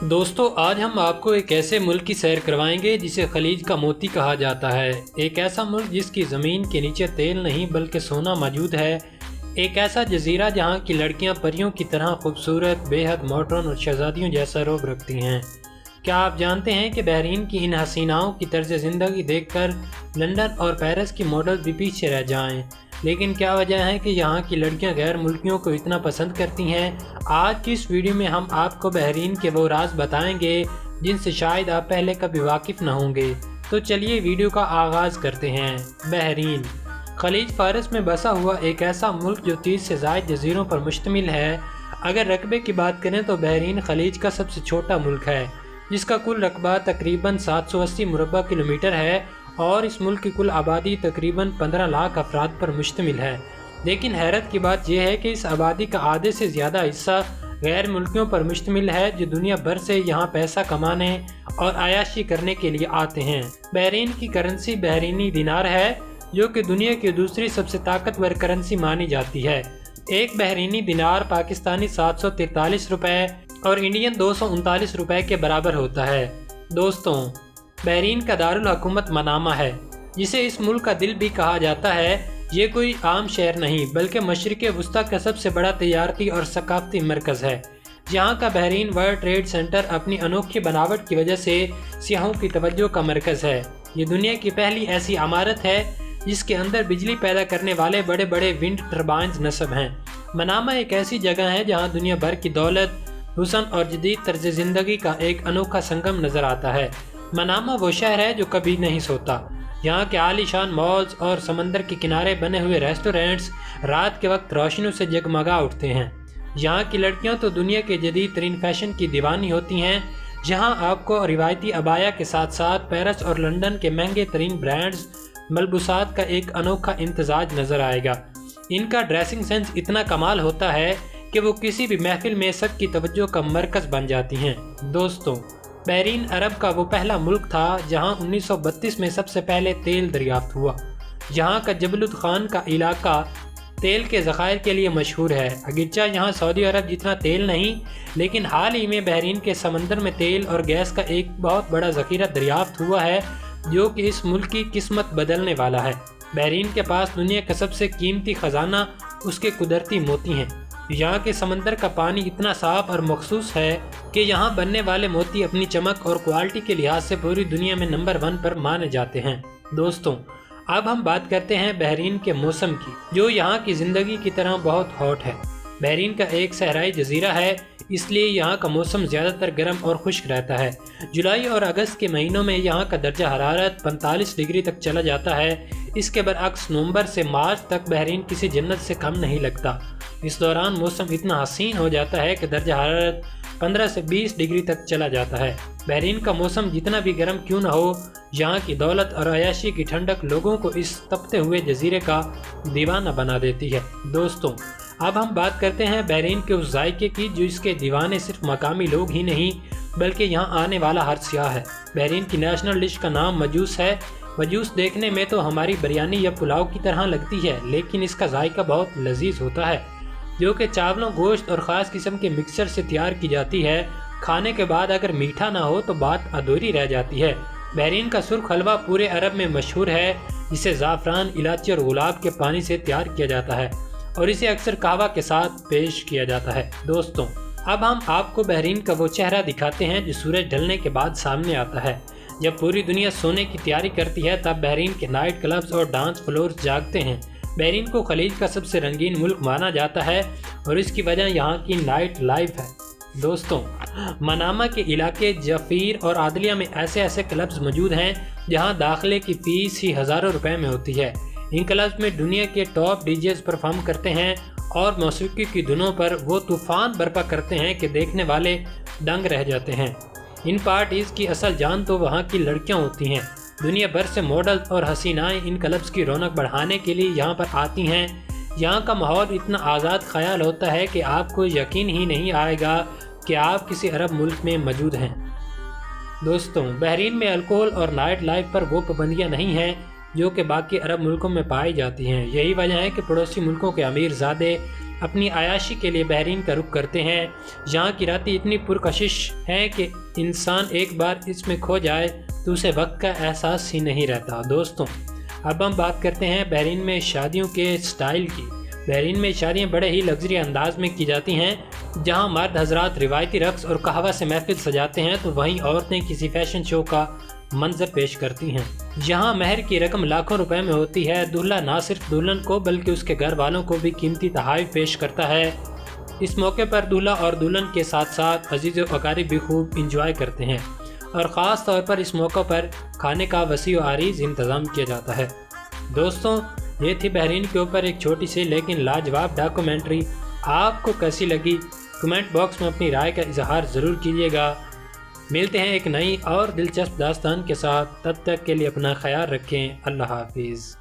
दोस्तों, आज हम आपको एक ऐसे मुल्क की सैर करवाएंगे जिसे खलीज का मोती कहा जाता है। एक ऐसा मुल्क जिसकी ज़मीन के नीचे तेल नहीं बल्कि सोना मौजूद है। एक ऐसा जजीरा जहां की लड़कियां परियों की तरह खूबसूरत, बेहद मॉडर्न और शहजादियों जैसा रूप रखती हैं। क्या आप जानते हैं कि बहरीन की इन हसीनाओं की तर्ज ज़िंदगी देखकर लंदन और पेरिस की मॉडल्स भी पीछे रह जाएं? लेकिन क्या वजह है कि यहाँ की लड़कियाँ गैर मुल्कियों को इतना पसंद करती हैं? आज की इस वीडियो में हम आपको बहरीन के वो राज बताएंगे जिनसे शायद आप पहले कभी वाकिफ़ न होंगे। तो चलिए वीडियो का आगाज़ करते हैं। बहरीन खलीज फारस में बसा हुआ एक ऐसा मुल्क जो 30 से ज़ायद जजीरों पर मुश्तमिल है। अगर रकबे की बात करें तो बहरीन खलीज का सबसे छोटा मुल्क है, जिसका कुल रकबा तकरीबन 780 मुरबा किलोमीटर है और इस मुल्क की कुल आबादी तकरीबन 15 लाख अफराद पर मुश्तमिल है। लेकिन हैरत की बात यह है कि इस आबादी का आधे से ज़्यादा हिस्सा गैर मुल्कियों पर मुश्तमिल है जो दुनिया भर से यहाँ पैसा कमाने और आयाशी करने के लिए आते हैं। बहरीन की करेंसी बहरीनी दिनार है, जो कि दुनिया की दूसरी सबसे ताकतवर करेंसी मानी जाती है। एक बहरीनी दिनार पाकिस्तानी 743 रुपये और इंडियन 239 रुपये के बराबर होता है। दोस्तों, बहरीन का दारुल हुकूमत मनामा है, जिसे इस मुल्क का दिल भी कहा जाता है। ये कोई आम शहर नहीं बल्कि मशरिक़ वस्ता का सबसे बड़ा तजारती और सकाफती मरकज़ है। यहाँ का बहरीन वर्ल्ड ट्रेड सेंटर अपनी अनोखी बनावट की वजह से सियाहों की तवज्जो का मरकज़ है। ये दुनिया की पहली ऐसी इमारत है जिसके अंदर बिजली पैदा करने वाले बड़े बड़े विंड टर्बाइन्स नस्ब हैं। मनामा एक ऐसी जगह है जहाँ दुनिया भर की दौलत, हुस्न और जदीद तर्ज ज़िंदगी का एक अनोखा संगम नज़र आता है। मनामा वो शहर है जो कभी नहीं सोता। यहाँ के आलीशान मॉल्स और समंदर के किनारे बने हुए रेस्टोरेंट्स रात के वक्त रोशनियों से जगमगा उठते हैं। यहाँ की लड़कियाँ तो दुनिया के जदीद तरीन फैशन की दीवानी होती हैं। जहाँ आपको रिवायती अबाया के साथ साथ पेरिस और लंदन के महंगे तरीन ब्रांड्स मलबूसात का एक अनोखा इम्तजाज नज़र आएगा। इनका ड्रेसिंग सेंस इतना कमाल होता है कि वो किसी भी महफिल में सबकी तवज्जो का मरकज़ बन जाती हैं। दोस्तों, बहरीन अरब का वो पहला मुल्क था जहां 1932 में सबसे पहले तेल दरियाफ्त हुआ। यहां का जबलुद खान का इलाका तेल के ज़खायर के लिए मशहूर है। अगरचे यहाँ सऊदी अरब जितना तेल नहीं, लेकिन हाल ही में बहरीन के समंदर में तेल और गैस का एक बहुत बड़ा ज़ख़ीरा दरियाफ्त हुआ है, जो कि इस मुल्क की किस्मत बदलने वाला है। बहरीन के पास दुनिया का सबसे कीमती ख़जाना उसके कुदरती मोती हैं। यहाँ के समंदर का पानी इतना साफ और मखसूस है कि यहाँ बनने वाले मोती अपनी चमक और क्वालिटी के लिहाज से पूरी दुनिया में नंबर 1 पर माने जाते हैं। दोस्तों, अब हम बात करते हैं बहरीन के मौसम की, जो यहाँ की ज़िंदगी की तरह बहुत हॉट है। बहरीन का एक सहराई जजीरा है, इसलिए यहाँ का मौसम ज़्यादातर गर्म और खुश्क रहता है। जुलाई और अगस्त के महीनों में यहाँ का दर्जा हरारत 45 डिग्री तक चला जाता है। इसके बरअक्स नवंबर से मार्च तक बहरीन किसी जन्नत से कम नहीं लगता। इस दौरान मौसम इतना हसीन हो जाता है कि दर्जा हरारत 15 से 20 डिग्री तक चला जाता है। बहरीन का मौसम जितना भी गर्म क्यों न हो, यहाँ की दौलत और अयाशी की ठंडक लोगों को इस तपते हुए जजीरे का दीवाना बना देती है। दोस्तों, अब हम बात करते हैं बहरीन के उस जायके की जो इसके दीवाने सिर्फ मकामी लोग ही नहीं बल्कि यहाँ आने वाला हर सियाह है। बहरीन की नेशनल डिश का नाम मजूस है। मजूस देखने में तो हमारी बिरयानी या पुलाव की तरह लगती है, लेकिन इसका जायका बहुत लजीज होता है, जो कि चावलों, गोश्त और ख़ास किस्म के मिक्सचर से तैयार की जाती है। खाने के बाद अगर मीठा ना हो तो बात अधूरी रह जाती है। बहरीन का सुर्ख हलवा पूरे अरब में मशहूर है, जिसे ज़ाफ़रान, इलायची और गुलाब के पानी से तैयार किया जाता है और इसे अक्सर कहवा के साथ पेश किया जाता है। दोस्तों, अब हम आपको बहरीन का वो चेहरा दिखाते हैं जो सूरज ढलने के बाद सामने आता है। जब पूरी दुनिया सोने की तैयारी करती है तब बहरीन के नाइट क्लब्स और डांस फ्लोर्स जागते हैं। बहरीन को खलीज का सबसे रंगीन मुल्क माना जाता है और इसकी वजह यहाँ की नाइट लाइफ है। दोस्तों, मनामा के इलाके जफीर और आदलिया में ऐसे ऐसे क्लब्स मौजूद हैं जहाँ दाखिले की फ़ीस ही हज़ारों रुपए में होती है। इन क्लब्स में दुनिया के टॉप डीजेस परफॉर्म करते हैं और मौसीकी की धुनों पर वो तूफ़ान बर्पा करते हैं कि देखने वाले दंग रह जाते हैं। इन पार्टीज़ की असल जान तो वहाँ की लड़कियाँ होती हैं। दुनिया भर से मॉडल और हसीनाएं इन क्लब्स की रौनक बढ़ाने के लिए यहाँ पर आती हैं। यहाँ का माहौल इतना आज़ाद ख्याल होता है कि आपको यकीन ही नहीं आएगा कि आप किसी अरब मुल्क में मौजूद हैं। दोस्तों, बहरीन में अल्कोहल और नाइट लाइफ पर वो पाबंदियाँ नहीं हैं जो कि बाकी अरब मुल्कों में पाई जाती हैं। यही वजह है कि पड़ोसी मुल्कों के अमीर ज़ादे اپنی عیاشی کے لیے بحرین کا رخ کرتے ہیں۔ یہاں کی راتیں اتنی پرکشش ہیں کہ انسان ایک بار اس میں کھو جائے تو اسے وقت کا احساس ہی نہیں رہتا۔ دوستوں، اب ہم بات کرتے ہیں بحرین میں شادیوں کے سٹائل کی۔ بحرین میں شادیاں بڑے ہی لگژری انداز میں کی جاتی ہیں۔ جہاں مرد حضرات روایتی رقص اور قہوہ سے محفل سجاتے ہیں تو وہیں عورتیں کسی فیشن شو کا منظر پیش کرتی ہیں۔ یہاں مہر کی رقم لاکھوں روپے میں ہوتی ہے۔ دولہا نہ صرف دلہن کو بلکہ اس کے گھر والوں کو بھی قیمتی تحائف پیش کرتا ہے۔ اس موقع پر دولہا اور دلہن کے ساتھ ساتھ عزیز و اقارب بھی خوب انجوائے کرتے ہیں، اور خاص طور پر اس موقع پر کھانے کا وسیع و عریض انتظام کیا جاتا ہے۔ دوستوں، یہ تھی بحرین کے اوپر ایک چھوٹی سی لیکن لاجواب ڈاکومنٹری۔ آپ کو کیسی لگی؟ کمنٹ باکس میں اپنی رائے کا اظہار ضرور کیجیے گا۔ ملتے ہیں ایک نئی اور دلچسپ داستان کے ساتھ، تب تک کے لیے اپنا خیال رکھیں۔ اللہ حافظ۔